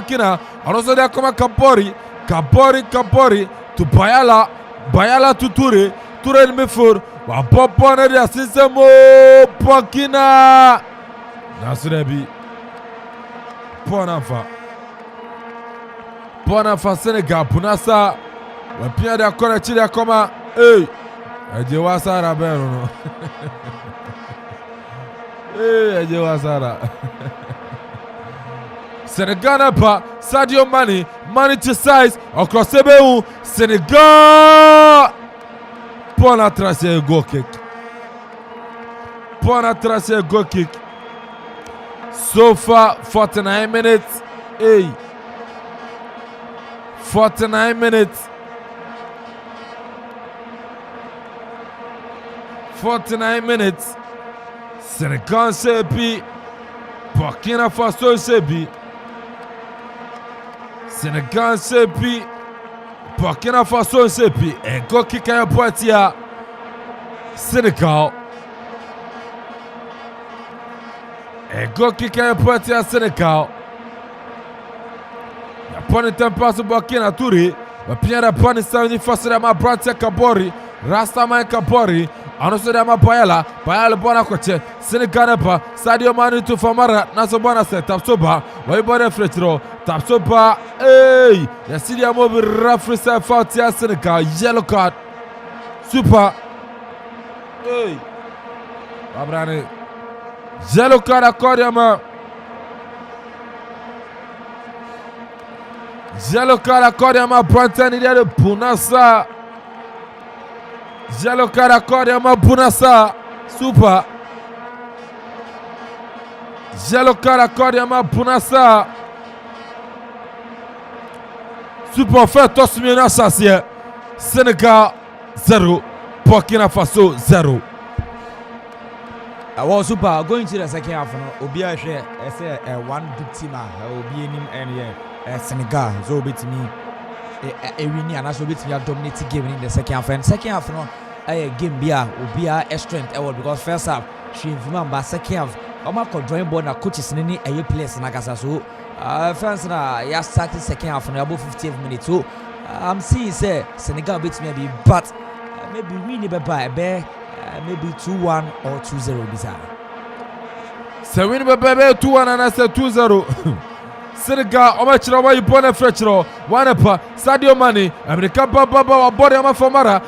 Burkina. And also there come Kapori to Bayala to Toure in midfield. Wa Popona de Assisemo Burkina. Nasurebi Ponafa Senegal Punasa. Wa Pia de Akora Chile Koma. Hey, Ejewa Sara Berono. Hey, Ejewa Sara. Senegal pa Sadio Mane to size across ABOU. Senegal Pona tracer goal kick. So far 49 minutes. Hey, 49 minutes. 49 minutes. Senegal sebi, Burkina Faso sebi. Senegal sebi, Burkina Faso sebi. Et go kick à Poitiers. Senegal. Et go kick à Poitiers Senegal. Ya pone tempo su Burkina Toure. Va piera pone Burkina Faso da ma Bratia Kabori. Rasta ma Kabori. Anoso da ma Bayala bona koche. Senegal pa Sadio Mane to Famara naso bona se TAPSOBA. Wa ibona fletro. TAPSOBA. Hey, ya sidia mo bi referee say foul tia Senegal. Yellow card. Super. Hey. Abrane. Yellow card akoriama. Yellow card akoriama Branton ide de Bunasa. Yellow card akoriama Bunasa. Super. Yellow card akoriama Bunasa. Super fait tosmina sasie. Senegal 0, Burkina Faso 0. Well, super. Going to the second half, Obia share one big team. Obi nim and Senegal. So bit me a winning and also bit me a dominating game in the second half. And second half, a game bia Obia a strength because first half she remember second half. Omako join board na coaches nini a place na kasa so. Fans na ya started second half no above 15 minutes. So I'm seeing say Senegal beat maybe, but maybe we need by maybe 2-1 or 2-0 bisa. Se win be 2-1 and I say 2-0. Senegal omachira wa ibona frechiro wanepa Sadio Mane America baba wa body ama Famara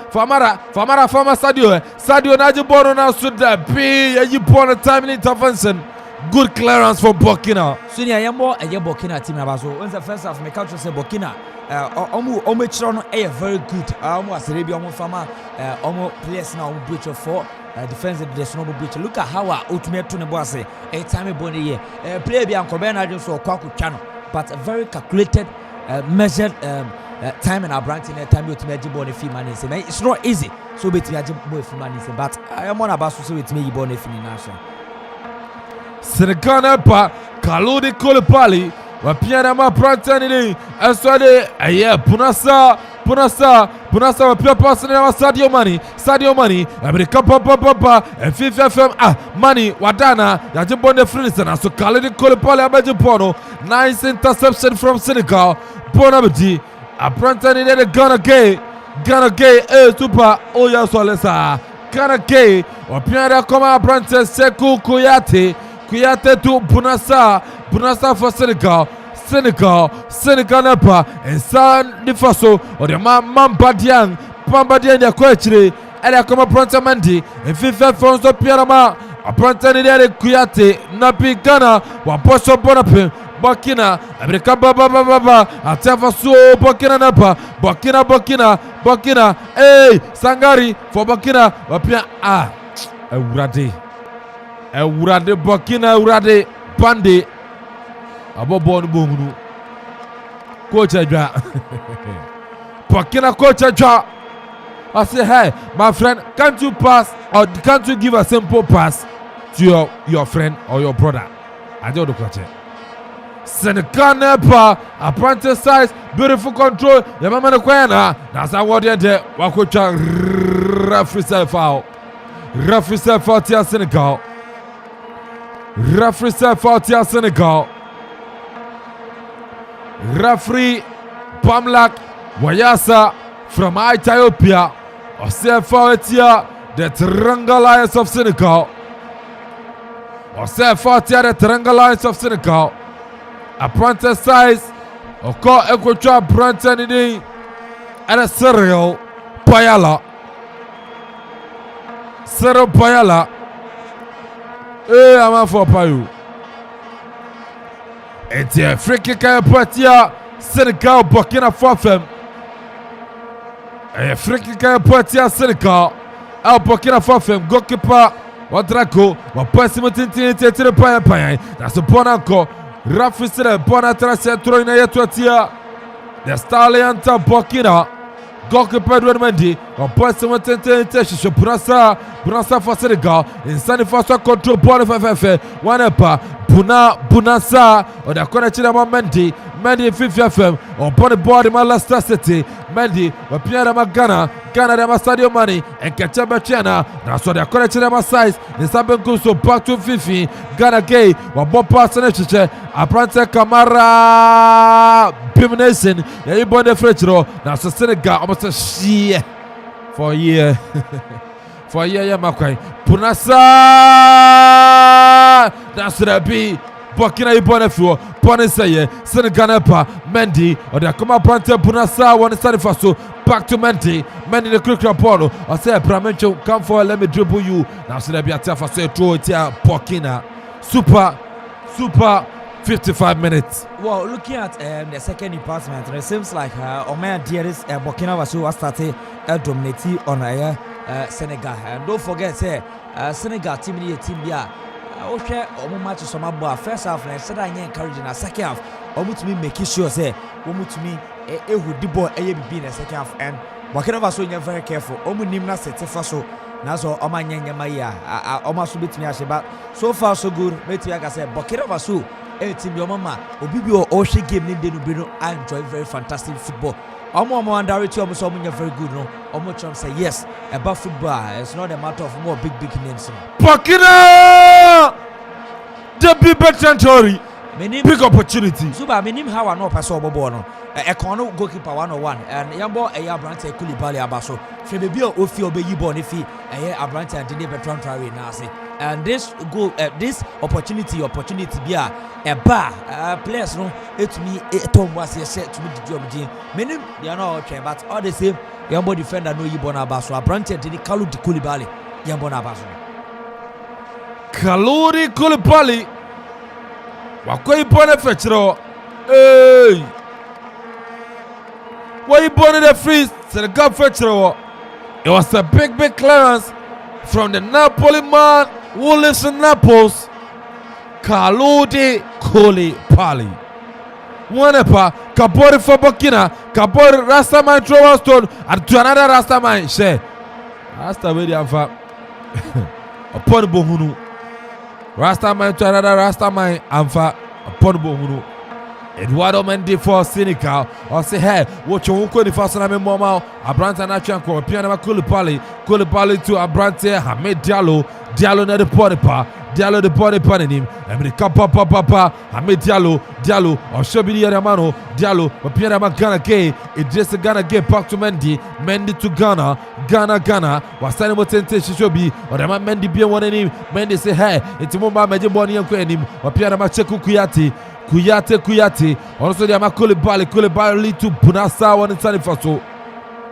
Sadio naji bono na suda bi yibona timely intervention. Good clearance for Burkina. Sunia yambo Burkina team na baso. When the first half me count say Burkina omachira no very good. Omo aserebi omo fama omo players na omo breach of 4 defense the snowball breach. Look at how ultimate to nebo say a time bone here. Play bi ankobe na just so kwaku chano, but a very calculated measured time and our branch in time ultimate bone fi man say it's not easy. So bet me boy fi man say, but I am on about so with me bone fi national. Senegal pa Kaludi Koulibaly wa pia ma Brantani aswade aye Punasa wa pia pass na Sadio Mane America papa FFM Mane wadana ya jibonde free na so Kaludi Koulibaly abajipono. Nice interception from Senegal. Bonabdi Brantani de Ghana gay super oya solesa Ghana gay wa pia koma Brantani Sekou Kouyate to Bunasa for Senegal napa and San de Faso or the Mambadian ya Kwechire and come Pronto Mendy and FIFA Fonso Pierama a Prontani de Kouyate Napi Ghana wa Boso Bonapim Burkina America baba Atafaso Burkina napa Burkina hey Sangari for Burkina wapia Urade Burkina Bande Abobo Nbongunu Coach Adra Burkina Coach Adra. I say, hey, my friend, can't you pass or can't you give a simple pass to your friend or your brother? I don't know coach. Senegal nepa apprentice size, beautiful control. Ya mama na kwena. That's how what they wakocha referee self out. Referee self out here Senegal. Referee self out here Senegal. Referee Pamlak Wayasa from Ethiopia. Osefatia, the Teranga Lions of Senegal. Osefatia, the Teranga Lions of Senegal. Apprentice size. Oko Equator Brantani and a Cyril Payala. Cyril Payala. AMANFO Payu. It's a free kick partia Senegal Burkina Faso. A free kick partia Senegal. Al Burkina Faso goalkeeper Wadrako wa passimo tintin tetere pan. That's a bonanko. Rafi sere bonatra centro ina yetuatia. The Stallion ta Burkina. Goalkeeper Edward Mendy wa passimo tintin teshisho Bunasa for Senegal. Insani Faso control ball FFF. Wanepa Bunasa or the corner china Mendy 50 FM on body board in Leicester City. Mendy or Pierre Ghana de Sadio Mane and Kachaba China. Now so the corner china size the Saben Kuso back to 50 Ghana gay or Bob Parson Aprante Kamara Bimination ya ibone Frenchro. Now so Senegal almost a sheer for a year for a year ya makwai Bunasa that's the be Burkina ibone fuo Boniseye Senegal pa Mendy or the Akoma Prante Bunasa one South Faso back to Mendy the quick Polo or say Bramencho come for let me dribble you now so there be a tough for throw it here Burkina super 55 minutes. Well, looking at the second department, it seems like Oman dearest Burkina Faso was starting dominating on Senegal. And don't forget, Senegal team is a team here. Okay, match some about first half, and said I encouraging a second half. Almost me making sure, say, almost me a would the ball in the second half. And Burkina Faso, you're very careful. Almost Nimna set Faso. Now, so Oman Maya, almost bit me but so far so good. Maybe I can say Burkina Faso. Team your mama, Obibio Ocean game in the I enjoy very fantastic football. Omo and Darity almost very good. No, Omo say yes about football. It's not a matter of more big names. Burkina, the big territory, big opportunity. Suba, meaning how I know Paso Bobono, a corner goalkeeper 101, and Yambo a Yabrante Koulibaly Abaso. Febio Ofio be you born if he a Abrante and Dine Bertrand Traore Nasi. And this this opportunity be a bar players no it me a Tom was set to me the job gene. Many they are not okay, but all the same Yambo defender no Yibona Baso Abrante Dine Koulibaly Yambona Baso Koulibaly Wakoi Bone Fetchero. Hey, why you born in the freeze? Senegal Fetchero. It was a big clearance from the Napoli man who lives in Naples, Koulibaly. Wanepa, Kabori for Burkina, Kabori Rastaman throw a stone and to another Rastaman share. Rasta very afa. Upon Bohunu. Rastaman to another Rastaman amfa upon Bohunu. Eduardo Mendy for Senegal. Or say, hey, what you won't call the first name Moma, Abrante Nachanko, Piano Koulibaly to Abrante, Hamed Diallo na the Diallo the body pan him, America Papa, Hamed Diallo, or Shobidi Ramano, Diallo, or Piano Ghana Gay, it just a Ghana Gay back to Mendy to Ghana, was Sanimo Tente Shobi, or the man Mendy be one in him, Mendy say, hey, it's Moma Majiboni and him, or Piano Macheku Kouyate, also the Koulibaly to Bunasa one in South Faso.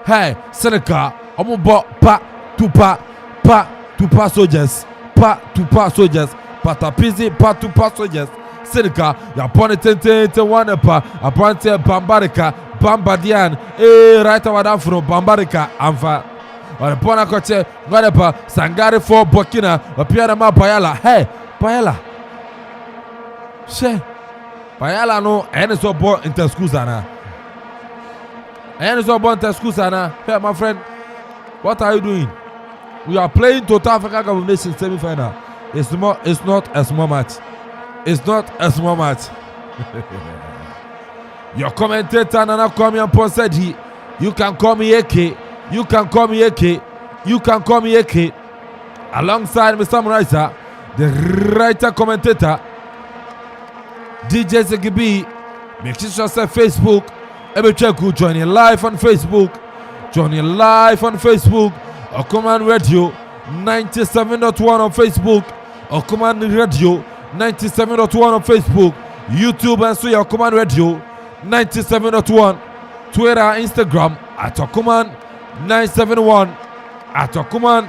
Hey, Senegal, Omubo pa to soldiers, Patapizi pa to soldiers. Senegal, Yapone Tente one Abrante Bambadian, right away from Bambarika, Amfa. Or the Pona Coche, Wanepa, Sangare for Burkina, or Pierama Payala. Hey, Payala. She. Payala no, and so born in Tescusana. Hey, my friend, what are you doing? We are playing Total Africa Cup of Nations semi-final. It's not a small match. Your commentator Nana Kwame said you can call me AK. Alongside Mr. Mraisa, the writer commentator DJ Zegibi, Make sure say Facebook. CHEIKHOU joining live on Facebook. Joining live on Facebook. Command Radio 97.1 on Facebook. Command Radio 97.1 on Facebook. YouTube and so your Command Radio 97.1. Twitter, Instagram at Command 971. At Command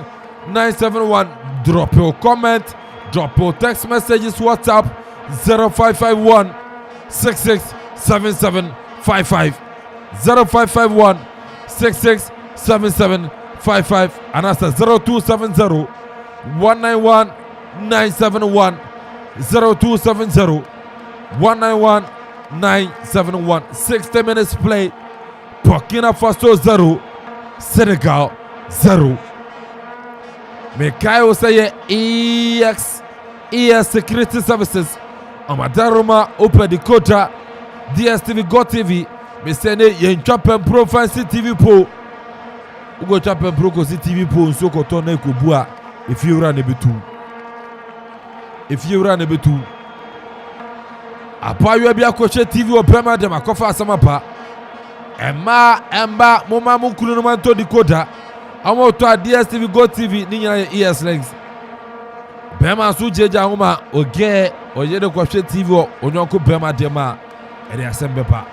971. Drop your comment. Drop your text messages. WhatsApp 0551 667755. 0551 667755. And that's 0270 191 971. 0270 191 971. 60 minutes play. Burkina Faso 0, Senegal 0. Mekayo say ES Security Services. Amadaroma open the quota. DSTV Go TV. Me say ne yen Akuapem Pro Fancy TV po. Ugo Akuapem Pro ko si TV po nso ko to na ko bua. If you run a betu. Apa you be akoche TV o prema dem akofa asamapa. Emba moma mukunu no man to decoder. Amo to DSTV Go TV ni nyina ES links. Bema so jeja homa oge oye de kwhwe TV o onyonko bema dem a e dey asembe pa.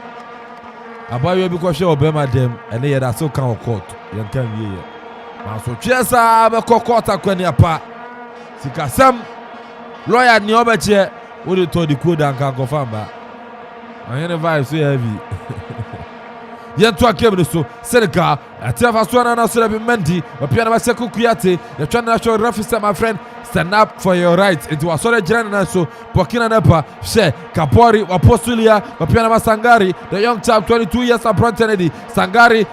Aba you be kwhwe o bema dem ene ye da so kan o court yen kan wie ye. Ma so twesa be court akwani apa. Sikasam lawyer ni obeche wo de to decoder kan confirm ba. Anya vibe so heavy. Yentu akemne so Senegal atiafa so na so be MENDY opia na se KOUYATE the national referee my friend stand up for your rights it was so the na so Burkina Faso she Kapori wapostulia opia na Sangari the young chap 22 years apprentice Sangari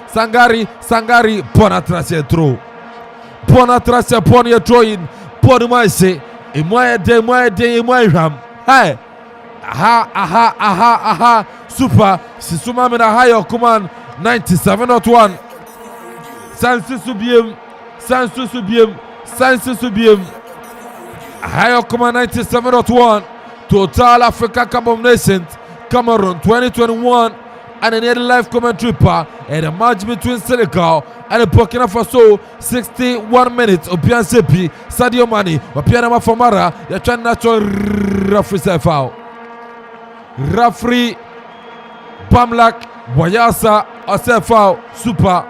Bonatrace throw Bonatrace pon your throwing pon my say e moye de ram hey aha super sisuma me na higher command 97.1 sansu subiem higher command 97.1 total Africa Cup of Nations Cameroon 2021 and an live commentary and a match between Senegal and Burkina Faso 61 minutes Obian Sepi Sadio Mane Opiana Mafamara you're trying natural referee foul. Referee Bamlak Wayasa Osefa super.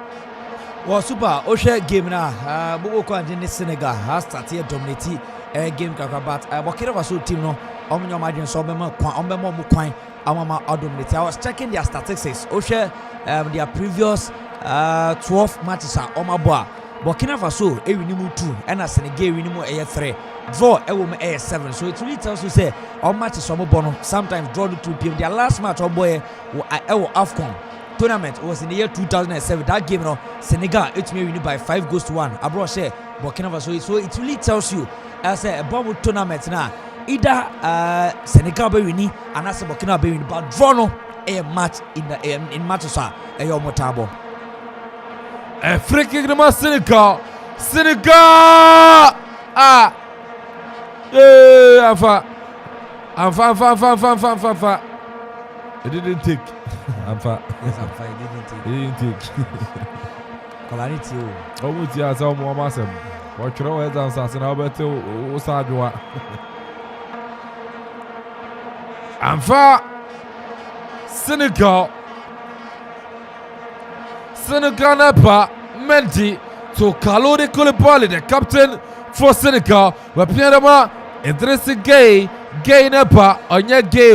Well, super. Oshe game na. Bobo ko anje Senegal has started dominating game kakabat. Burkina Faso team no. Omunyo margin so bema kwan. Ombemo mu kwan. Amama dominate. I was checking their statistics. Oshe their previous 12 matches are omabo. Burkina Faso winimu 2 and Senegal winimu 3. Draw me 7, so it really tells you say all matches some bono sometimes draw the 2 p.m. Their last match boy AFCON tournament was in the year 2007. That game no Senegal it may win by 5 goals to 1. Abro say Burkina Faso, so it really tells you as a bubble tournament now either Senegal be winning and as Burkina be winning, but draw no a match in the in matches are your motabo. A free kick to Senegal. Anfa. It didn't take. Anfa. Yes, Anfa. It didn't take. Clarity. Oh, we see us all more massive. What you know is answering Alberto Osadua. Anfa. Senegal Napa MENDY to Kalode Koulibaly, the captain for Senegal. Wapianama Idrissi Gay Napa onye gay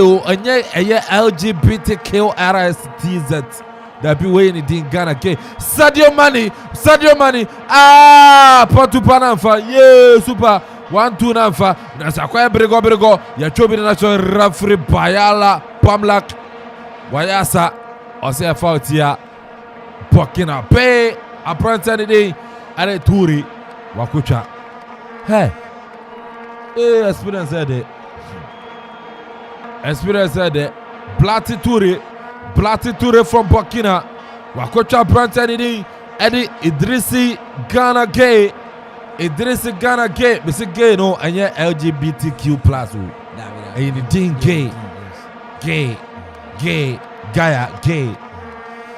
LGBTQ RSTZ. That be way in Ghana gay. Sadio Mane Patu Panamfa yeah super 1-2 Namfa Nasa kwa Brigo ya chobi na national referee Bayala Pamlak Wayasa Ose Fautia Burkina Faso apprentice day and Turi Wakucha. Hey, experience said it. Blati Turi from Burkina Wakucha apprentice day Eddie Idrissi Ghana gay. Mr. Gay no and yeah LGBTQ plus. And the thing gay. Gaia, gay.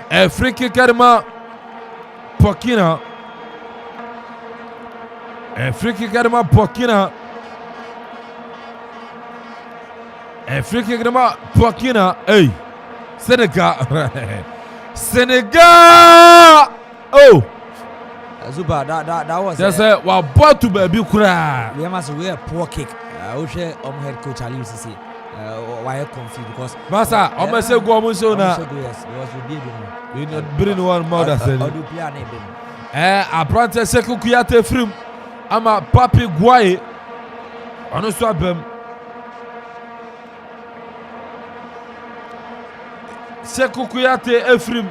A free kick Karma Burkina. A free kick Karma Burkina. A free kick Burkina. Hey, Senegal. Senegal. Oh. Zuba, that was. Just say, well, bought to baby cry. We must wear poor kick. I share head coach Ali used to say, why confused because. Massa, I'm going to say, go on, so now. Yes, it was with you. You bring one more than said. I brought a second KOUYATE film. I'm a Pape Guaye. On a swap them. Second KOUYATE film.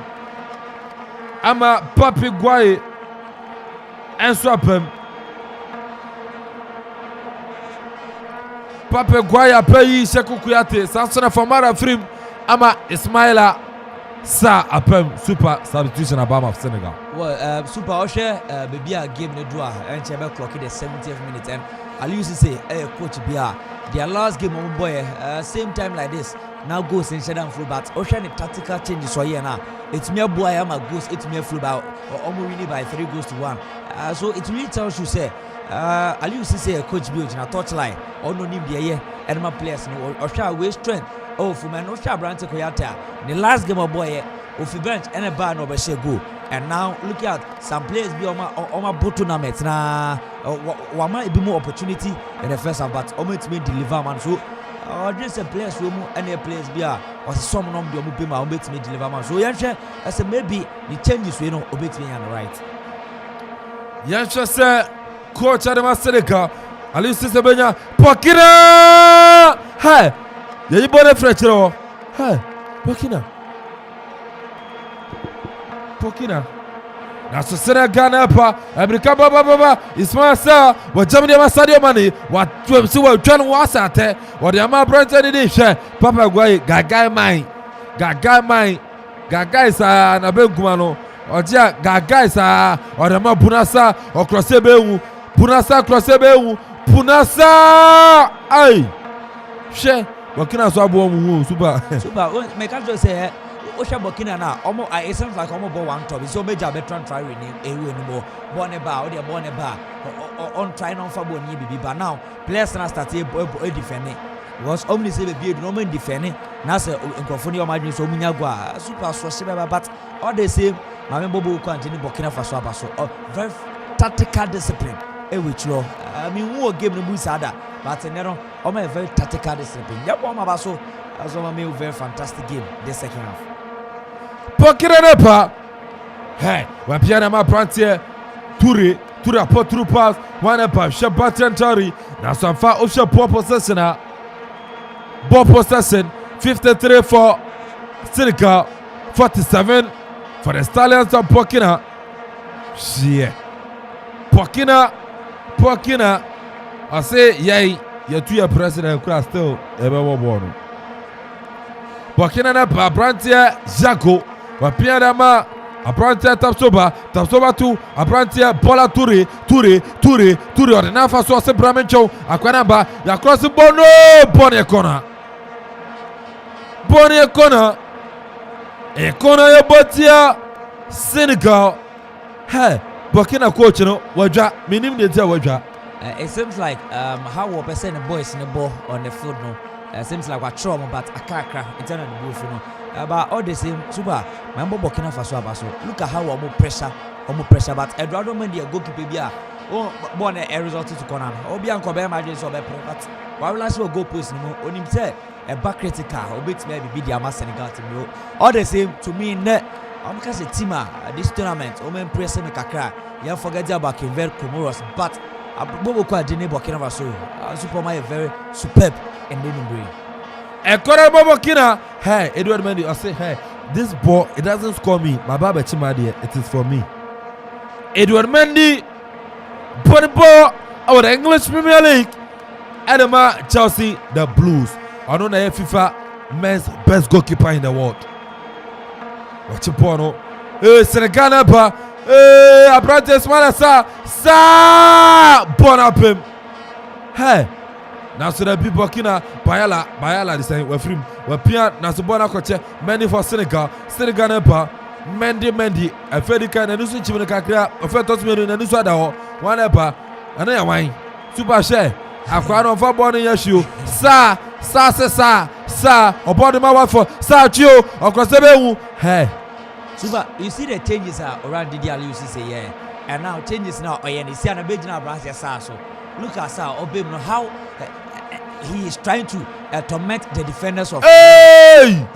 I'm a Pape Guaye. And swap him. Pape Guaye pay Second KOUYATE. Sansona Famara film. I'm a Ismaila. SARR super substitution Abama of Senegal. Well, super Oshe, baby, a game the draw and Chebe clock in the 70th minute. And I used to say, hey, Coach Bia, their last game on boy, same time like this. Now goes in Shedan flu, but Oshe the tactical changes so here now. It's me boy, I'm a goose, it's me flu about or almost winning by 3 goals to 1. So it really tells you, say, I used to say, Coach Bia, in a touchline, or no name the year, and my players, Oshe waste strength. Oh, for man, Osha Brante KOUYATE. The last game of boy, of the bench and a bar no be go. And now look at some players be on my boat tournament. Now, what might be more opportunity in the first half, but almost me deliver man. So, just a players who any players be or some of them be my obey me deliver man. So, yeah, I said maybe the changes we know obey me on the right. Yes, sir, Coach Adama Senegal. Alice Sabenya, Burkina! Hey! You bought a French, hey, Burkina. Now, so Senegal, America, Baba, Ismail SARR, what Germany Sadio Mane, what John was at, what the Ama Branton edition, Papa Guay, Gagai mine, Gagai sa na Benkumano, or Jack Gagai sa, or the Punasa, or Crossebeu, Punasa, Punasa, aye, she. Burkina Faso super. Me can't just say, Osha Burkina now. Almost, it sounds like almost one top. So major veteran try winning anymore. Born a bar, on trying on for one but now players now start defending. Was only say be no man defending. Now say Nkofoni imagine so Munyagwa super so but all the same. Mame Bobo continue Burkina Faso abaso. Very tactical discipline. Which law? I mean, who game the Musada, but I'm a very tactical discipline. Yeah, one of us so as a very fantastic game this second half. Burkina, hey, when Pierre Ma Prantier, Touré, Potru pass, one up, Shabatian Tari, now some far offshore ball possession, 53 for Senegal, 47 for the Stallions of Burkina. Yeah, Burkina, I say, yay, you're 2 year president, still, ever born. Burkina na Brantia Jaco, Wapianama, Abrantia Tapsoba 2, Abrantia Bola Touré, or the Nafa Source Bramencho, Aquanaba, you cross the Bono, Bonnie corner, a corner, Botia, Senegal, hey. Burkina coach, you know, Waja, minimum the Waja. It seems like how we percent the boys in the ball on the field, no. Seems like what trauma, but a car internal the booth, you know. But all the same, super. Remember Burkina Faso abaso. Look at how more pressure, but Eduardo Mendy a goalkeeper. Oh, born a result to corner. Obian Kobe margins of a but why will I show goal post no more? On him say a back critical, or bit maybe the Ama Senegal team. All the same to me, net. I'm because a teamer this tournament, Omen press me kakra. You forget about very Comoros, but Bobo Quadine Burkina Faso. Superman very superb and then brain. A corner Burkina. Hey, Edward Mendy, I say, hey, this ball it doesn't score me. My Baba Chimadi, it is for me. Edward Mendy, put the ball out the English Premier League. Adama Chelsea, the Blues. I know the FIFA men's best goalkeeper in the world. Watch it, Pono. Senegal, Abrante Smala, SARR, bon up him. Hey, Now so the people Burkina Bayala the same we free we pia na so bona koche Mendy for Senegal nepa Mendy Afedika na nusu chimene kakra ofeto tumenu na nusu ada ho one nepa ana ya wan super share akwa no fa ball no yeshu sa obodo ma wa for sa chio okrose behu hey super you see the changes are around the deal you say yeah and now changes now oyen see na bejina branch sa so look at Sa Obem no how he is trying to torment the defenders of hey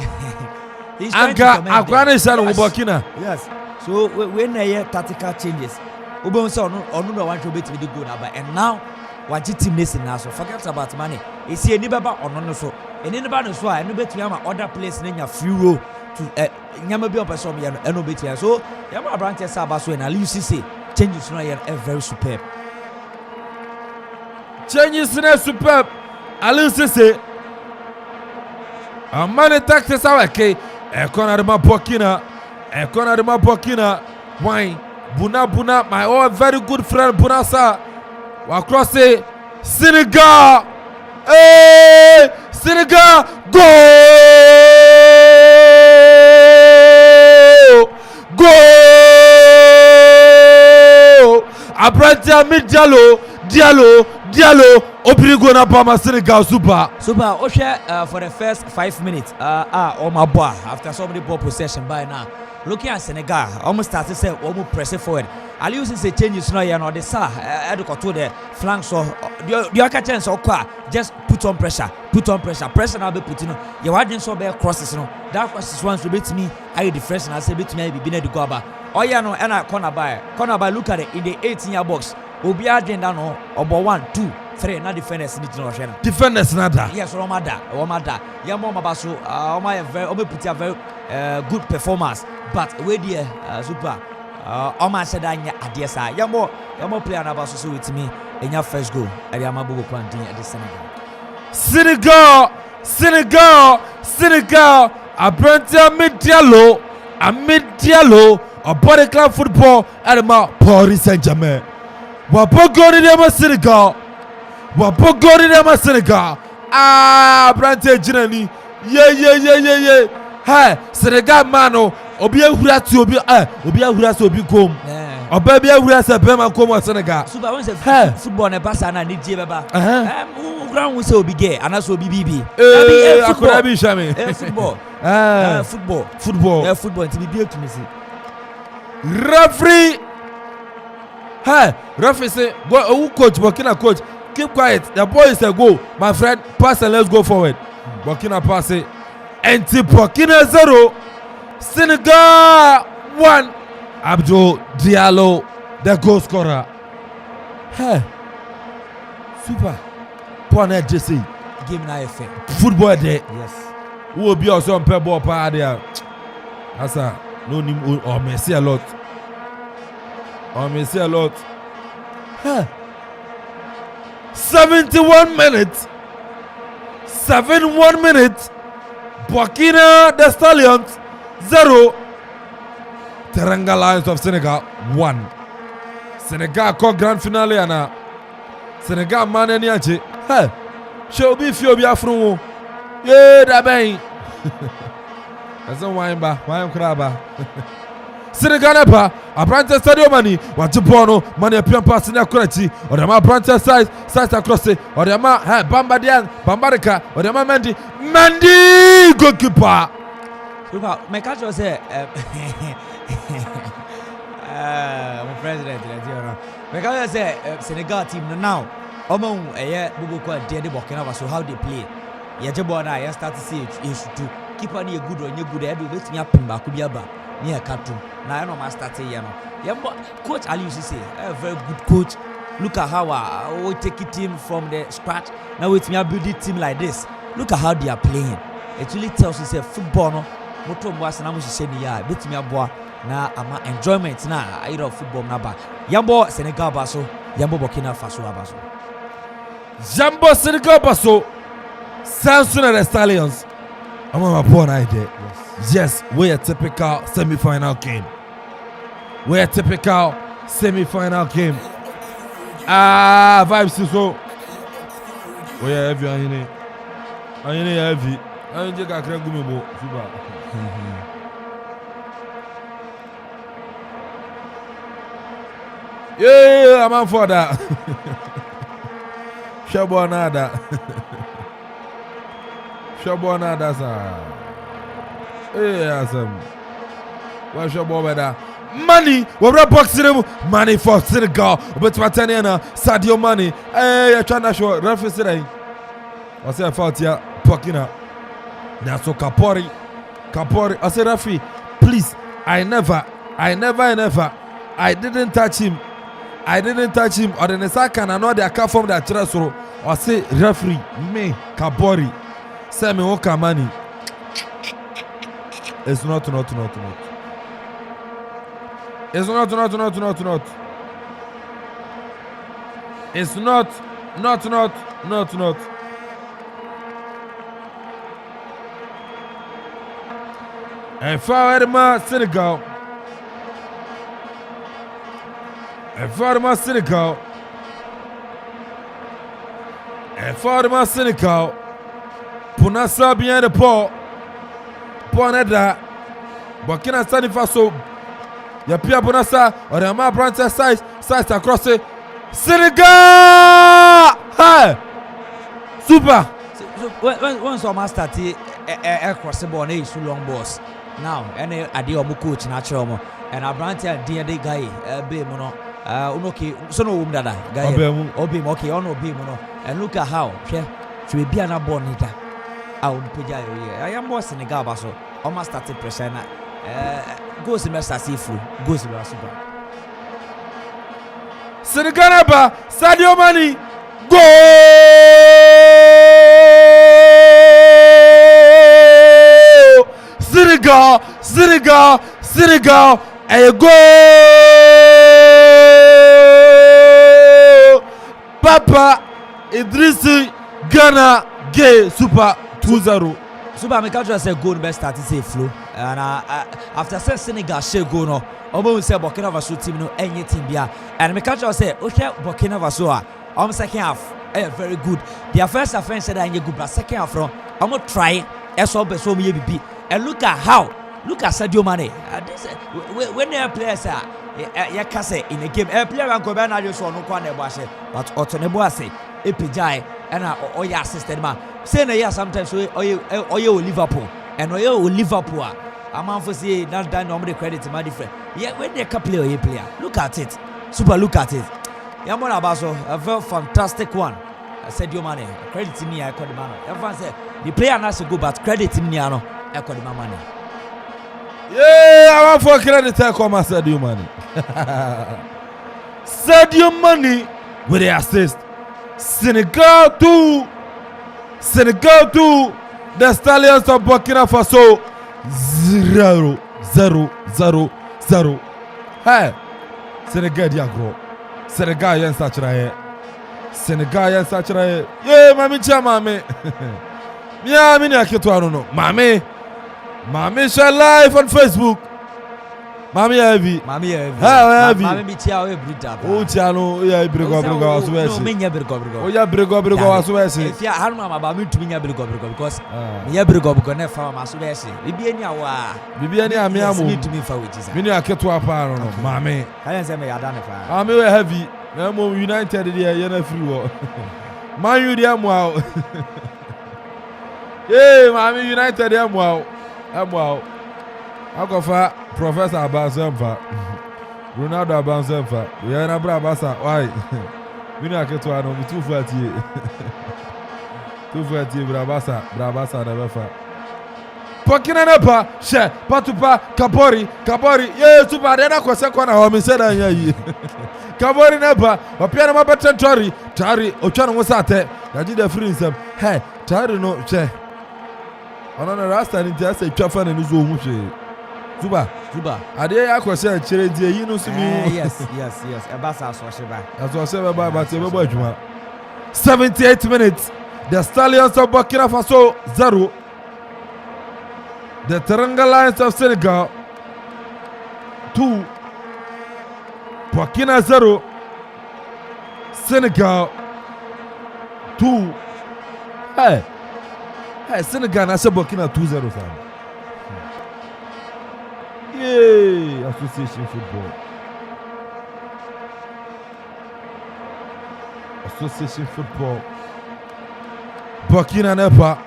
he's trying to torment them. Burkina. Yes. So when there tactical changes, Obem say onu no want to beat with the goal now, and now what team nation now so forget about money. You see any baba ono so any baba no so any bet me other place na free roll to nyama bi on person me no bet me so yama branch Sa ba so na you see changes no very superb. Changes in a superb. Aliou Cissé. A man attack this awake. Ekona de Burkina. Why? Buna, my old very good friend Buna Sa. Across it. Senegal. Hey! Senegal. Go! Abranta mid Diallo, Obrigo na Pama Senegal super. Osha for the first 5 minutes. My boy, after so many ball possession by now. Looking at Senegal, almost started to say almost press it forward. Aliou Cissé changes now, and the Sa to the flank so the other chance or just put on pressure. Pressure now be put in. You want so be crosses no. That crosses once to beat me. I defense and I say beat me be near the goal. Oh yeah no, and I corner by look at it in the 18-yard box. Obi agenda no obo 1 2 3 na defenders need to know. Defenders nada. Yes, Romada. Yamo mabaso very put a very good performance. But where the super Oma said anya adiesa. Yamo player na baso so with me in your first goal. At Yamabu Quantin at the Senegal. Abranta Diallo a body club football at Paris Saint-Germain. Wapogori Senegal. Brante Jinani. Yeah. Hey, Senegal mano. Obi ahurati obi kom. Obi ahurati bema kom Senegal. Super when say football na pass na need beba. Ground we say obi ge anaso obi bibi. Akona bi shame. Football. Football. Football to be to me see. Referee. Hey, referee say, go, coach, Burkina coach, keep quiet. The boy is a go. My friend, pass and let's go forward. Burkina pass it. Anti Burkina 0. Senegal 1. Abdoul Diallo, the goal scorer. Hey, super. Point JC. Game na effect. Football day. Yes. Who will be also on pair ball power there? Asa, no name or Messi a lot. Huh. 71 minutes. Burkina the Stallions 0. Teranga Lions of Senegal 1. Senegal called grand finale and Senegal man any ache. Hey, show be few be afro. Yeah, that bang. That's a wine crabba. Senegal nepa Abranta stadium money what to bono money appear pass in accuracy or the Abranta size across it or the Bambarika or the Mendy goalkeeper. Look, my catch was say president my catch say Senegal team now Omo Bubu kwa dear the Burkina Faso how they play. Yajabona I start to see it to keep on your good or your good head with me up in Bakubiaba. Near Katu. Now I know my starting Coach Aliou Cissé, a very good coach. Look at how we take a team from the scratch. Now with me I build a team like this. Look at how they are playing. It really tells you football no moto mwasa na mushi ni ya bit me aboa na ama enjoyment na I love football na ba. Yambo Senegal baso, Yambo Burkina Faso abaso. Jambo Senegal baso. Samson the Stallions. I'm on my born idea. Yes, we're a typical semi-final game. Vibes so. Oya heavy ahine. Ahine heavy. Ahine je kakra gumi bo. Super. Yeah, AMANFO da. Shabo nada. Shabo nada sa. Awesome. What shabo beda? Money, we're boxing money for Senegal. But Mataniana, Sadio Mane. Hey, you're trying to show referee today. I say I fought here, Burkina. That's so Kapori. I said, referee, please. I didn't touch him. Or the second, I know they can't form that treasure. I say, referee, me, Kapori. Say me, okay, money. It's not. It's not. It's not. And Farma Senegal. Punasa bien de Paul. Poneda. Burkina Faso. Ya pia Punasa. Or the ma branch size across it. Senegal! Hey! Super! When some start cross the ball, so long balls. Now, any idea of coach natural and a branch the guy, be mono. Unoki, so no dada guy. Obi okay, on obi mono. And look at how she be an abonita. I am more Senegal baso. Almost started pressure. Goes in Mr. Seafood, goes in Super. Senegal ba Sadio Mane go Senegal a go Papa Idrissi Ghana gay Super 2-0. Super me catch say goal best start say flow and after say Senegal share goal no almost say Burkina Faso team no any team bia and me catch say okay Burkina Faso second half very good their first half said that good but second half from try so me be and look at Sadio Mane this when their players are ya can say in a game a player can go na just no kwa na but otonebo ase epijai and oya assisted man say na ya sometimes oye Liverpool and oye Liverpool AMANFO say that normally credit my different yeah when they can play player look at it Super look at it Yamon Abaso a very fantastic one Sadio Mane credit to me I call the man everyone say the player has to go but credit to me I call the money yeah AMANFO credit to come Sadio Mane Sadio Mane with the assist Senegal 2 the Stallions of Burkina Faso 0-0-0-0. Hey, Senegal diagro. Senegal yen sachraye. Yeah, mami chama me. Mia mini akitwa no. Mami share live on Facebook. Mami heavy. Mami bi tia o brida ba. O tia no ya brego aso wesi. No menya brego. O ya brego aso wesi. If ya hanu ma ba mi tumi nya brego because me ya brego na fa ma aso wesi. Bibi ani awa. Bibi ani ame amu. Mi tumi fa with Jesus. Mini aketwa pa no. Mami. Kan say me ya da ne fa. Mami we heavy. Na mo United dey ya na free wo. Man you dey amu ao. Eh, Mami United dey amu ao. Akofa Professor Abansemfa Ronaldo Abansemfa we are na bra basa why mini aketwa no mitufu atie bra basa na befa Burkina Faso she patupa Kabori yeah Super dey na kwese kwa na ho me say na yi Kabori nepa opia na mabetre Tari otwa no wosate yaji the free nsem hey Tari no che ono na rasta ni tia say twafa na nuzo hu hwe Zuba. Ade ya kwese chire die yi no so mi. Yes. Ebasa so sheba. Aso se be ba te be bo adwuma. 78 minutes. The Stallions of Burkina Faso 0. The Teranga Lions of Senegal 2. Burkina 0. Senegal 2. Hey, Senegal na se Burkina 2-0 sam. Yay, association football. Association football. Burkina Nepa,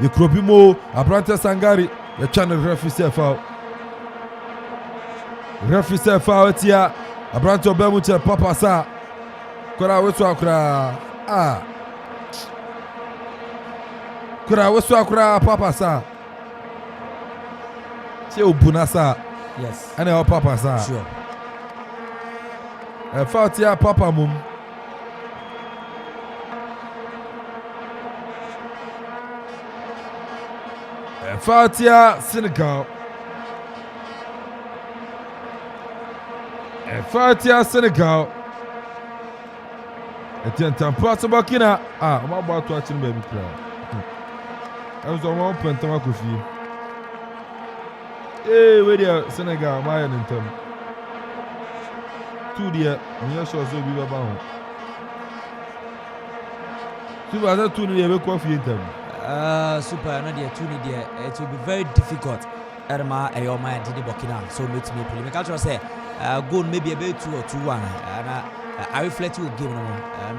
Akropong, Abrante Sangari, the channel referee foul. Referee foul tia, Abrante Obemuche Papa sa. Kora wesu akura. Kora wesu akura Papa sa. Che obuna sa. Yes. Ane o Papa sa. Sure. Foul tia Papa mum. Fatia Senegal. Fatia Senegal. Etienne Tampa Burkina. I'm about to watch him baby cry. I was on one point to Kofi. Hey, where there Senegal, my in them. 2 there, near sure so be about. So I said 2 there we coffee in them. Super, no dear, 2 there. It will be very difficult. Erma, I your mind in Burkina, so meet me. Me culture say, goal maybe about 2 or 2-1. And I reflect you game no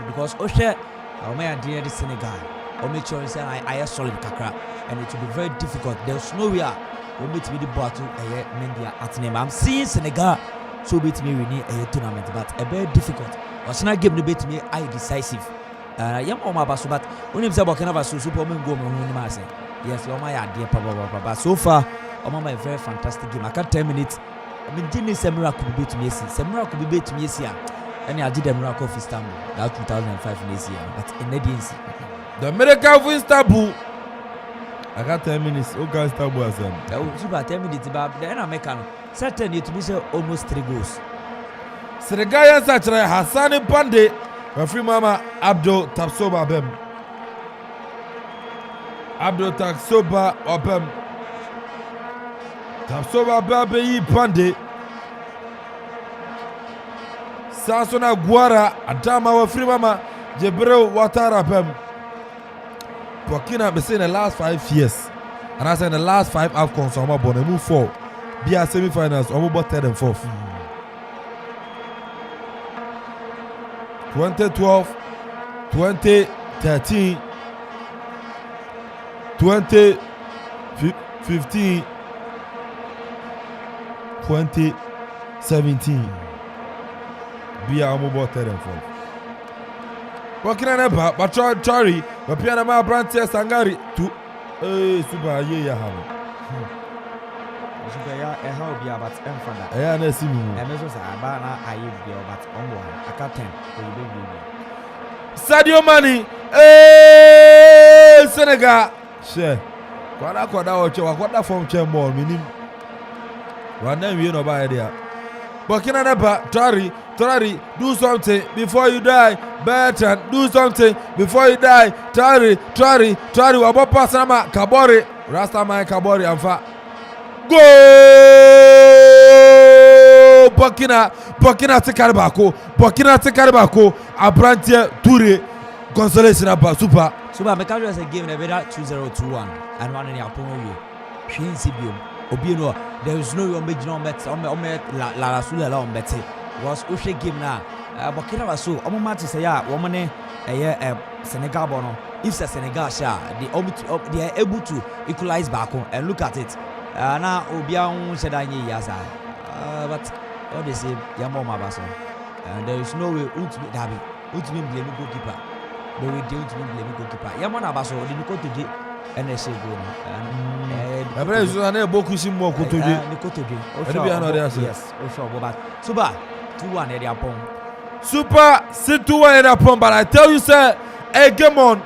because Oshe, I may dear the Senegal. Or make sure say I solid kakra, and it will be very difficult. There's nowhere we meet me the battle. Mendy at name. I'm seeing Senegal, so beat me winning a tournament, but a very difficult. Arsenal game no beat me I decisive. Yam on my basu, but when you say Burkina Faso, Superman go on say yes, you're my idea, Papa. So far, I'm on my very fantastic game. I can't 10 minutes. I mean, Jimmy Semira could be beat me. Semira could be beat me here. And I did a miracle of Istanbul. That 2005 in this year, but in the The miracle of Istanbul. I got 10 minutes. Okay, Istanbul as well. Super 10 minutes, but then I make a certain it to be almost 3 goals. Senegal such a HASSANE BANDE. Referee Mama ABDOUL TAPSOBA Bem. ABDOUL TAPSOBA Obem. TAPSOBA Babe BANDE. Sansona Guara Adama Referee Mama Jebreu Watara Bem. Burkina Faso in the last 5 years. And I said in the last 5 AFCONs, I'm about to move 4. Be a semi-finals, I'm about 3rd and 4th. 2012, 2013, 2015, 2017. Be a mobile 3rd and 4th. Burkina Faso, but Chari, but Piana Brante Sangari to super yeah have. Super ya how be about enfada. Yeah, na see me. E me so say aba na ayi be about ombo aka 10 o be be. Sadio Mane Senegal. She. Kwada oche wakwada form chamber minim. Wana wie no ba there. Burkina Faso, Traore, do something before you die. Bertrand, do something before you die. Traore, wabo pass nama Kabore. Rasta man Kabore amfa. Go! Burkina tekare bako. Abrante Toure. Consolation about super. Super, me catch a game na better 2-0-2-1 and one in Akropong you. She insibium. Obieno, there is no one major on bet on la Rasula on bet. Was Oshe game now. Burkina Faso, I'm match say ya woman Senegal bono. If Senegal share, they are able to equalize back and look at it. Now Obia said I but all they say Yamo Mabaso. And there is no way ultimate Dabi, ultimate blame goalkeeper. They will do ultimate blame goalkeeper. Yamona Baso, they go to the NSA goal. Après, je n'ai beaucoup si moi côté. Yes, but Super 2-1 at Akropong. Super, c'est 2-1 at Akropong, but I tell you, sir, hey, game on.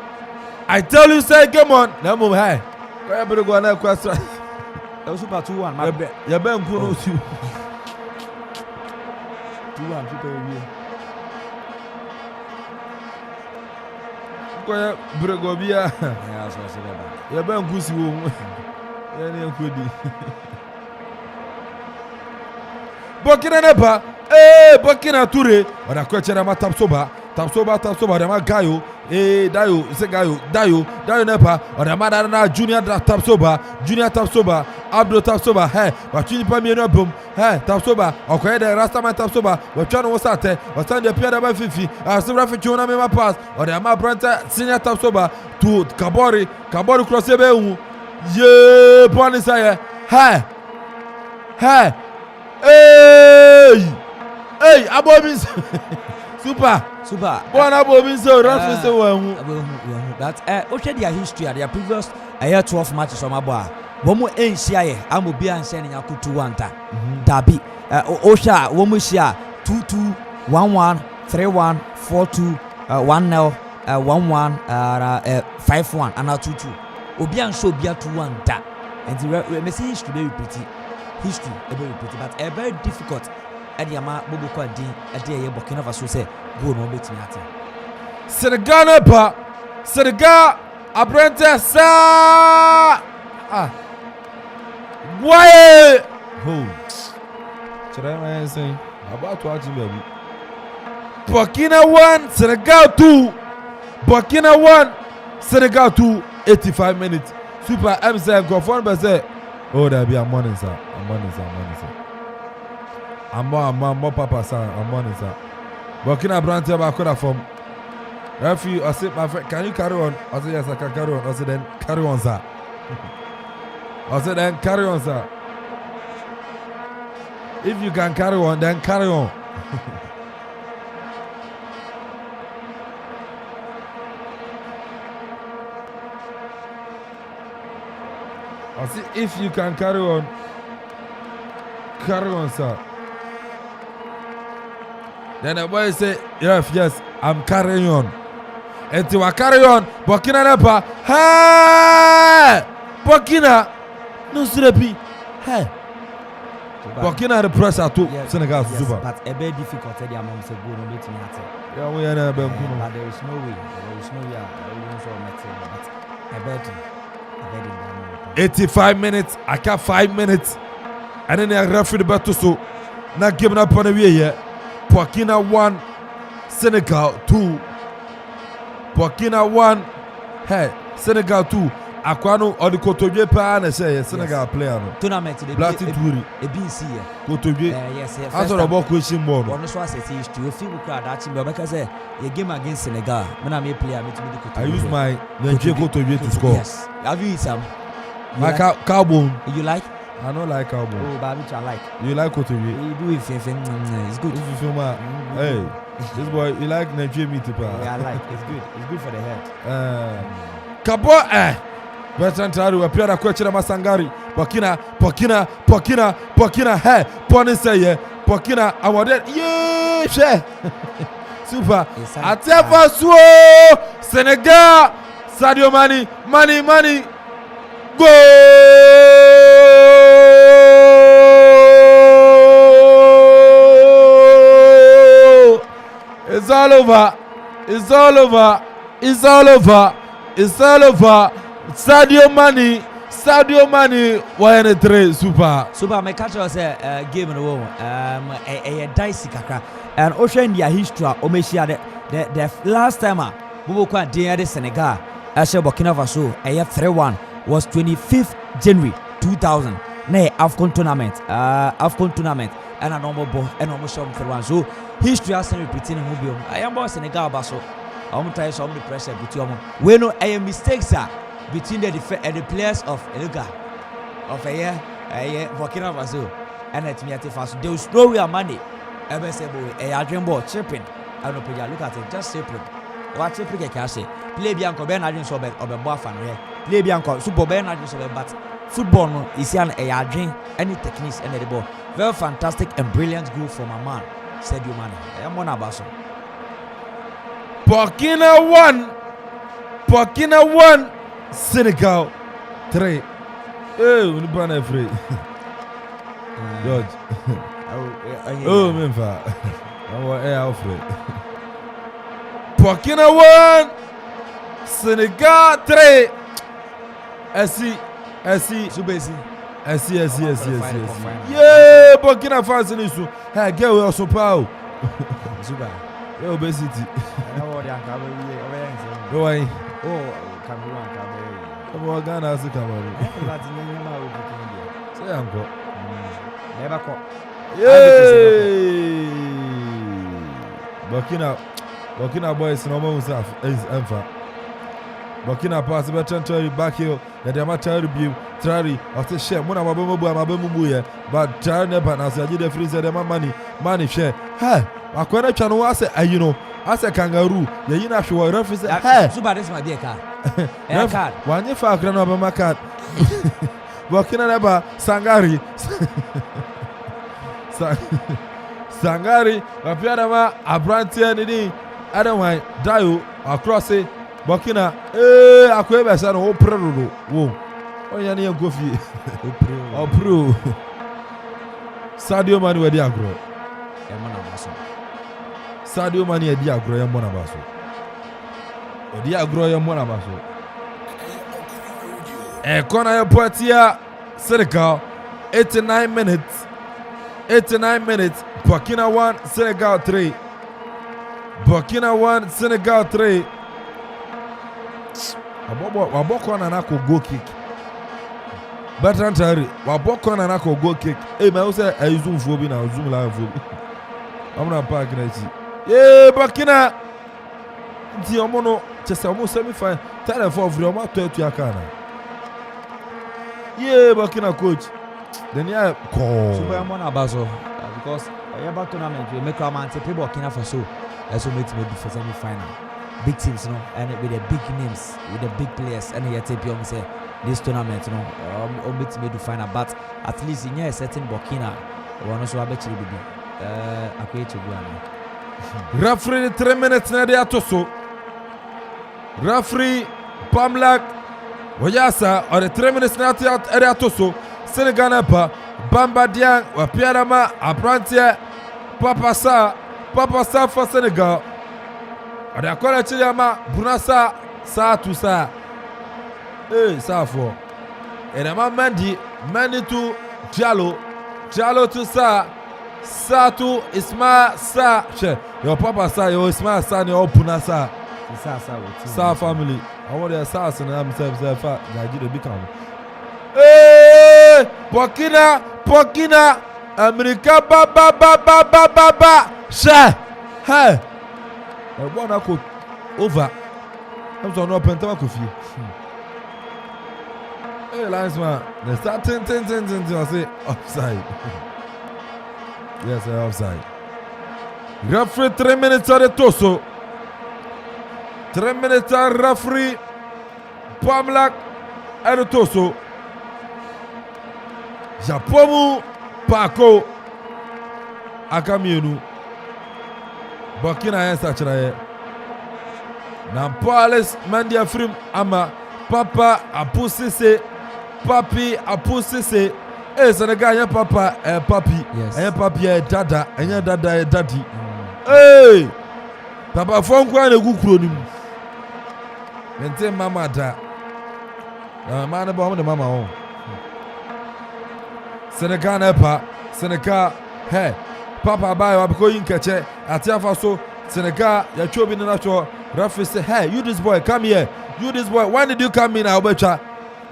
No move, hey. I better go on question. Super 2-1, my bad. You better go no 2-1 super review. Koya Bregobia. Yeah, so say that. You better go see wo. Burkina Faso, Burkina Toure, on a question ma TAPSOBA, de ma gayo, Dayo, c'est Dayo n'est pas. On a Madana Junior Tapsoba, Abdou Tapsoba, tu pas mieux boom, Tapsoba, on connaît des Rastaman Tapsoba, on tient au sate, on tient des pierres de Fifi, c'est vrai que tu as même passe, on a ma branta, Senior Tapsoba, tout Kabori crossé Béou, point ça y est, hey, Abobis, super. One Abobin so referee say well. That okay their history, their previous 12 matches on my boy. Womu enhia amu bia nhia ne yakutu wanta. Dabi. Osha womu hia 2-2, 1-1, 3-1, 4-2, 1-0, 1-1, 5-1 and 2-2. Obi ansho bia 2-1 da. And the message history be repeat. History be repeat, but very difficult. Adiama bobo kwa din ade Burkina Faso say go no betimi ate Senegal abrante sa why try my say about to ask me Burkina 1 Senegal 2 Burkina 1 Senegal 2 85 minutes super MC confirm be say oh there be a morning sir I'm more papa sir, I'm on sir. Burkina Brante back from referee, I said my friend, can you carry on? I said yes, I can carry on. I said then carry on, sir. Sir. If you can carry on, then carry on. I said if you can carry on, sir. Then the boy say, yes, I'm carrying on. And to carry on, Burkina Nepa, hey! Burkina, no sleepy, hey! Burkina the pressure to Senegal, super. But a very difficult idea, Mom said, go on meeting at it. Yeah, we are not but there is no way, but I bet 85 minutes, I got 5 minutes, and then I referee the battle so not giving up on the way yet. Burkina 1, Senegal 2. Burkina 1, Senegal 2. Akwano or the Kotoye pa na say Senegal player no. Tournament the Blatin Touri. E bin see here. Kotoye. Yes. After about question ball. One so as it is to feel crowd that team because say a game against Senegal. When I'm a player me to be the Kotoye. I use my Nigeria Kotoye to score. Yes. Have you eat some? My cowbone. You like? I don't like cowbone. Oh, baby, I like. You like Kotoye? You do it, it's good. If you feel my, hey, this boy, you like Nigeria meat, yeah, I like. It's good. It's good for the head. Kabo, Bertrand Traoré appear na question Masangari. Burkina, hey, Pony say Burkina, I want it. Yeah, super. Atiafa Suo, Senegal, Sadio Mane, go. It's all over. Sadio Mane, 1-3, super. My catch was a game in the world. A dicey kakra. And Ocean their history, Omeshia, the last time, Bubukwa Diade Senegal, Asha Burkina Faso, a 3-1 was 25th January 2000. Nay, AFCON tournament, and a normal ball, and almost some for one. So history has repeating Mubium. I am boss Senegal Basso. I'm trying some of the pressure between them. We know a mistakes are between the players of Eluga of a year, Burkina Faso, and at me at the first. They will throw your money. Ever say, boy, a dream ball chipping. I don't know, look at it, just chipping. What chipping a cash? Play Bianco Ben Adrian Sobet or the Buffan here. Play Bianco, Super Ben Adrian Sobet, but football is an a dream, any techniques, and the ball. Very fantastic and brilliant goal for my man, said you man. I am one abaso. Burkina 1, Senegal 3. Hey, we need to free. George. Oh, Memphis. Alfred. Burkina 1, Senegal 3. Subesi. Yes. Yeah, Burkina Faso is so. Hey, girl, we are so proud. Zuba. Obesity. Why? Oh, Cameroon, Cameroon. Ghana as Cameroon. Say uncle. Never caught. Yay! Burkina boys no more is Enfa. Burkina pass better try back here. That they might try to be try after share. Mona mabumu ya. But try never na say the freezer them money share. Hey, akwana chano ase you know. As a kangaroo, you know, she was reference. Hey, super, this might be a car. A car. One year for a grand of my cat. Burkina Faso, Sangari, Apianama, Abrantia, Nini, Adamai, Dayo, across it, Burkina, Akuapem, and all Peru. Whoa, oh, Yanni and Kofi, oh, Peru. Sadio Mane with the agro. Sadio Mane edi agro ya mbona baso. Edi agro ya mbona baso. Kona ya Poitiers, Senegal, 89 minutes. 89 minutes. Burkina 1, Senegal 3. Burkina 1, Senegal 3. Waboko na nako goal kick. Bertrand Traoré, waboko na nako goal kick. Me use zoom fobi na zoom live fobi. Amna park na chi. Burkina. Nti omono chese omo semi-final. Tell for free omo to akana. Burkina coach. Then yeah, call. Super Mona Baso because about tournament we make our man take Burkina Faso. That's what makes me do for semi-final. Big teams, you know, and with the big names, with the big players, and you take you say this tournament, you know, makes me do final. But at least in a certain Burkina, one also a better baby. Akuapem. Referee 3 minutes na de atoso. Referee Pamlak Oyasa or 3 minutes na de atoso. Senegal napa Bamba Diang wa Piarama Aprantia Papa Sa for Senegal. Ade akola chiriama Brunasa sa to sa. Sa for. Edama Mendy to Diallo to Sa to Isma Sa. Your Papa Sa, your Isma Sa, your Punasa. Sa family. I want their Sa and I'm saying, Nigeria become. Burkina, America, ba. Hey. One could over. I'm so no pentama coffee. Hey, linesman, they start 10. I say offside. Yes, offside. Referee 3 minutes on the torso. 3 minutes on referee Pamlak and the torso. Japomu Pako Akamienu. Burkina Faso. NAMPALYS MENDY Afrim Ama Papa Apusise Papi Apusise. Senegal ya papa papi. Yes. Papi dada. Dada daddy. Hey! Papa fonko na gukuro nim. Mente mama da. Na mama na ba mama on. Senegal na pa. Senegal hey. Papa buy wa because in keche Atia Faso Senegal ya chobi na cho referee say hey you this boy come here. You this boy when did you come in Abecha?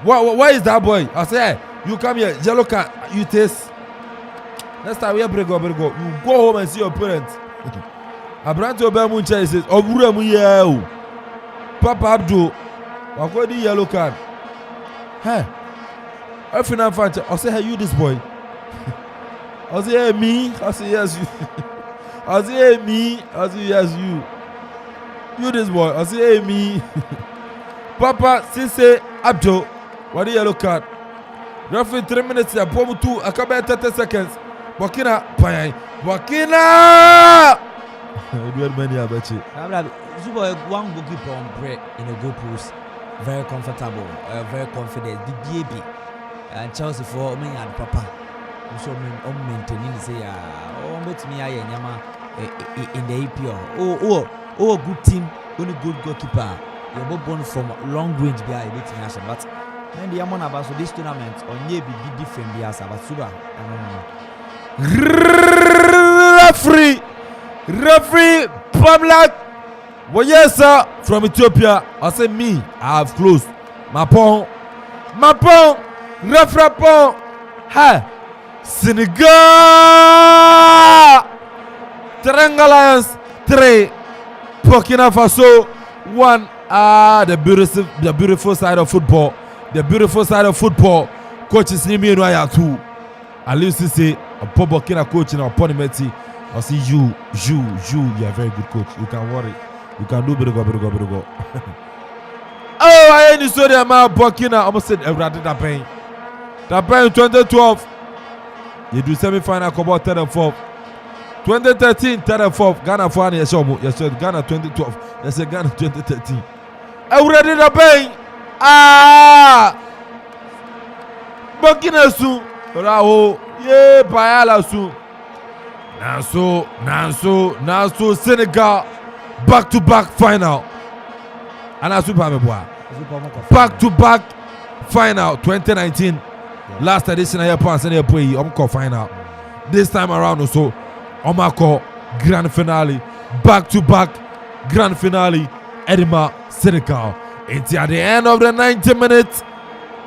Why is that boy? I say hey, you come here yellow card you taste. Next time we break go. You go home and see your parents. Abrante Obemu says obura mu ye o. Papa Abdou wa go di yellow card. Hey. If you find I say hey you this boy. I say hey me. I say yes you. I say hey me. I say yes you. You this boy. I say hey me. Papa CISSE ABDOUL. What the yellow card? Roughly 3 minutes. Ya pomu 2. Akabe 30 seconds. Burkina Payay. Burkina. Edward Mendy abechi. Zubo one goalkeeper on break in a goal post. Very comfortable. Very confident. The BAB. And Chelsea for me and Papa. So maintaining say bet me in the APO. Oh good team, only good goalkeeper. You're both born from long range behind it national. But when the amount about so this tournament on ye be different be as about Suba. Referee Pamlak Well, yes, sir, from Ethiopia. I say me, I have closed. Mapon, refrapon. Ha, Senegal. Teranga Lions 3, Burkina Faso 1. The beautiful side of football. The beautiful side of football. Coaches name me no ya too. At least say a Burkina coach in our Ponimeti. I see you are a very good coach. You can worry. You can do better go. Oh, I ain't so there, man. Burkina almost said that pain. That pain 2012. You do semi-final about 3rd and 4th. 2013, 3rd and 4th. Ghana for yes, Ghana 2012. Yes, Ghana 2013. Already the pain. Burkina soon. Raho. Yeah, Bayala soon. Nanso, Senegal. Back-to-back final. And that's back-to-back final 2019. Last edition of your final. This time around also, Omako grand finale. Back-to-back grand finale. Edema Senegal. It's at the end of the 90 minutes.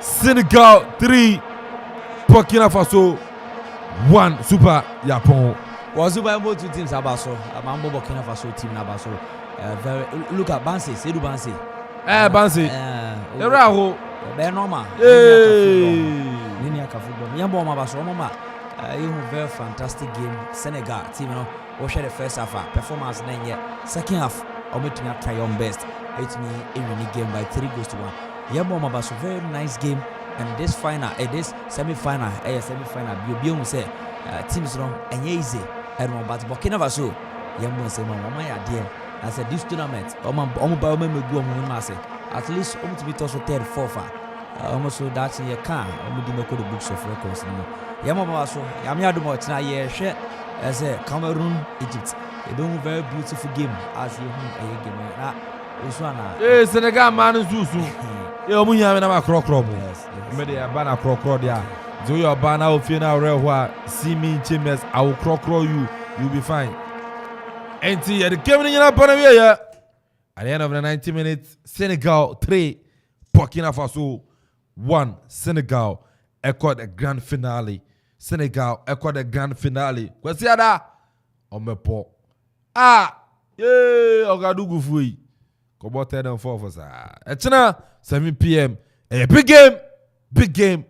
Senegal 3, Burkina Faso 1. Super Yapon. Was about two teams abaso. Mambo Burkina Faso team abaso. Very look at Banse. Sedu Banse. Banse. Raho. Be normal. Linear football. Yambo mabaso mama. You very fantastic game. Senegal team, you know, we share the first half performance then yet. Second half, omitting to try your best. It's me a winning game by 3-1. Yambo mabaso very nice game. And this final, this semi-final, you say teams wrong and easy. And but Burkina Faso, Yambo say, Mama, dear. I said this tournament, at least to be also 3rd, 4th. Almost so that's in your car. I'm going to the books of records. Yamabaso, Yamiadumo, share as a Cameroon, Egypt. They do a very beautiful game as you game. Senegal man is Zuzu. You have a croc. Yes, maybe a banner croc. Do your banner of Fina Rewa, see me, Chambers, I will croc you, you'll be fine. And see, at the coming in up on a year. At the end of the 90 minutes, Senegal 3, Burkina Faso 1. Senegal echoed the grand finale. Senegal echoed the grand finale. What's the other? Omepo. Ogadugu fui. Come on, 3rd and 4th. It's 7 p.m. A big game.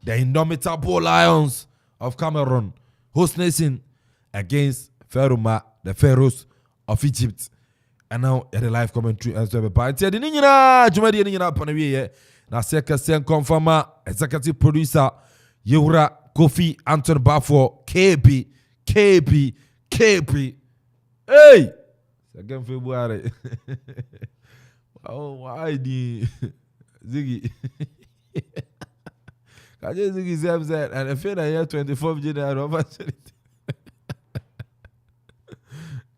The indomitable Lions of Cameroon host nation against the Pharaohs of Egypt. And now at the live commentary as well. But the Nina Jumadi Nina Panawi na second confirmer executive producer Yura Kofi Anton Bafo KB. Hey! Second February. Oh, why the Ziggy? I just think he's upset, and I feel that here 24th January.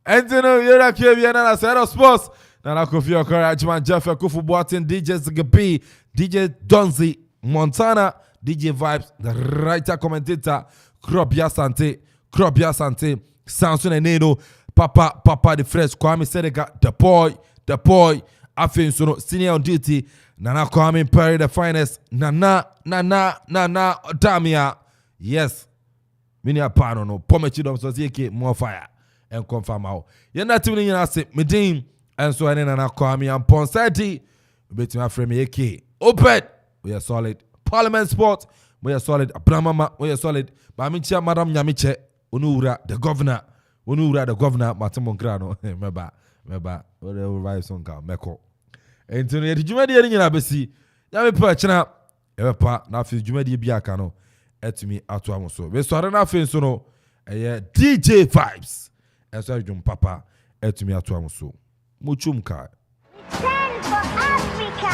Antonio Yura KB and I said of sports. Nana Kofi Okara, Jeff Kufu Boatin, DJ Zagapi, DJ Donzi, Montana, DJ Vibes, the writer commentator, Kropia Sante, Samson and Neno, Papa the Fresh, Kwame Seneca, the boy, Afin Sono, senior on duty, Nana Kwame Perry, the finest, Nana, Damia. Yes, Minia Pano, no, Pomechidom Sosieke, more fire, and confirm out. You're not tuning in, I say, Medine. And so I didn't call me and Ponsati. Bet my friend AK. Open. We are solid. Parliament Sport. We are solid. Abramama. We are solid. Bamicha Madam Yamiche. Unura the governor. Matimon Grano. Meba. Whatever vibes on car. Meko. And to the Jumadi in Abesi. Yami Perchana. Epa. Now for Jumadi Biakano. Et me at Wamoso. We saw enough in Sono. DJ Vibes. And so Jum Papa. Et me at Wamoso. Muchumka. Stand for Africa.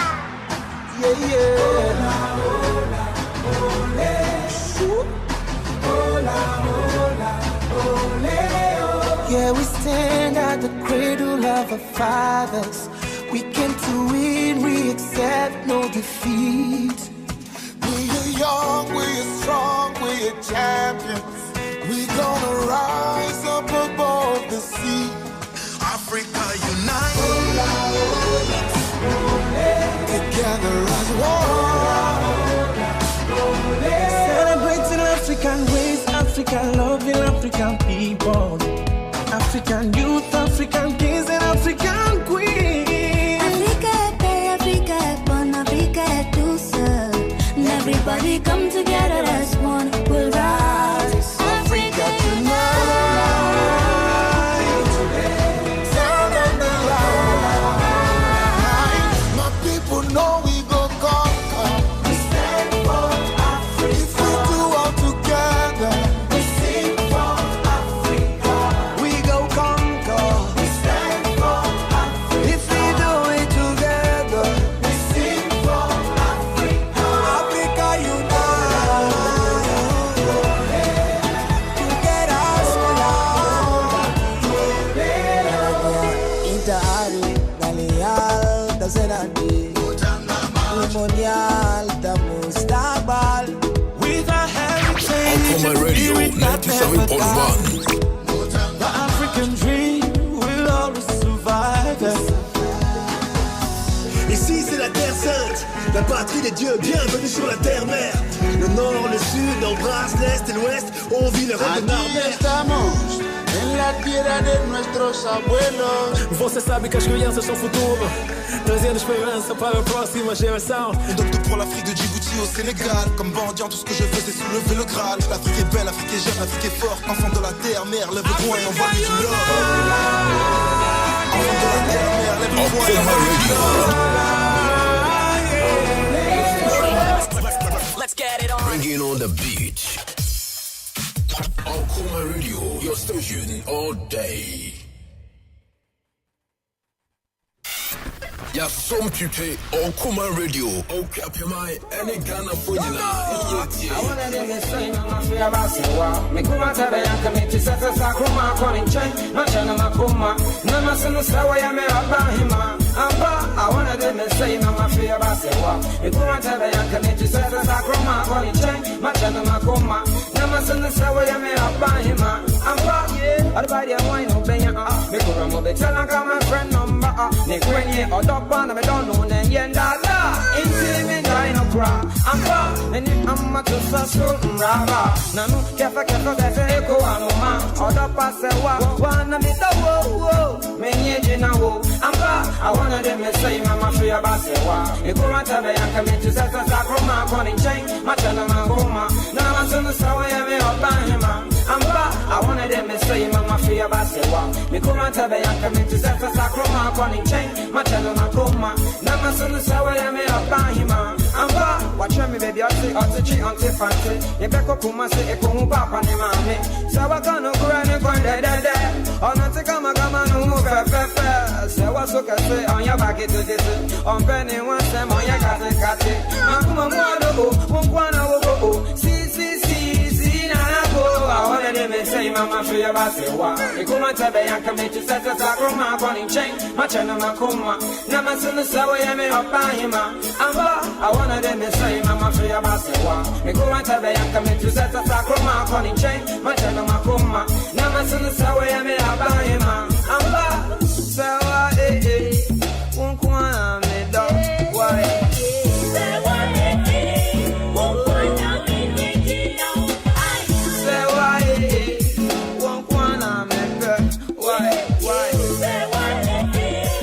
Yeah, we stand at the cradle of our fathers. We came to win, we accept no defeat. We are young, we are strong, we are champions. We gonna rise up above the sea. Africa unite. African people, African youth, African kings and African queens. Africa, born Africa, to serve. And everybody come together as one. We'll rise. Africa tonight. Sound on the line. My people know we go conquer. We stand for Africa. If we do all together, we sing for Africa. We go conquer. We stand for Africa. If we do it together, we sing for Africa. Africa unite. To get us Intahari, Nalial, Tazenandi, Limonial, Tamustabal. With our heritage, Akropong Radio 97.1. the African dream will always survive. Ici c'est la terre sainte, la patrie des dieux, bienvenue sur la terre mère. Le nord, le sud, embrasse l'est et l'ouest, on vit le rêve de Narmer. Estamos en la tierra de nuestros abuelos. Você sabe que as crianças são futuro, trazendo esperança para a próxima geração. Un docteur pour l'Afrique de Djibouti au Sénégal. Comme bandit, tout ce que je veux c'est soulever le Graal. L'Afrique est belle, l'Afrique est jeune, l'Afrique est forte. Enfant de la terre, mère, lève le poing et envoie-lui du love. Enfant de la terre, mère, lève le poing et envoie-lui du love. Bringing on the beat. Akropong Radio, your station all day. Y'a som putain, Akropong Radio, Akuapem, any Ghana for you now. I wanna them say mama free abasewa. E kuma tabe yanka me to set us akroma calling chain. Machana mangoma. Na masunu sawa ya me obahima. Amba I wanna them say mama free abasewa. Me kuma tabe yanka me to set us akroma calling chain. Machana mangoma. Na masunu sawa ya me obahima. Amba watch me baby otichi fancy. E beko kuma se e kumu papa ni mame. Sawa kanu kurane kwande dede. Ona tikama kama no fe. Se wasoka se on your back to this. On penny one sem on your kate. Makuma mwado mwana wo. See na go. I wanna them say mama free abasewa. E kuma tabe yanka me to set us akroma calling chain. Machana makuma. Na masunu sawa ya me opahima. Amba I wanna them say mama free abasewa. E kuma tabe yanka me to set us akroma calling chain. Machana makuma. Na masunu sawa ya me opahima. Amba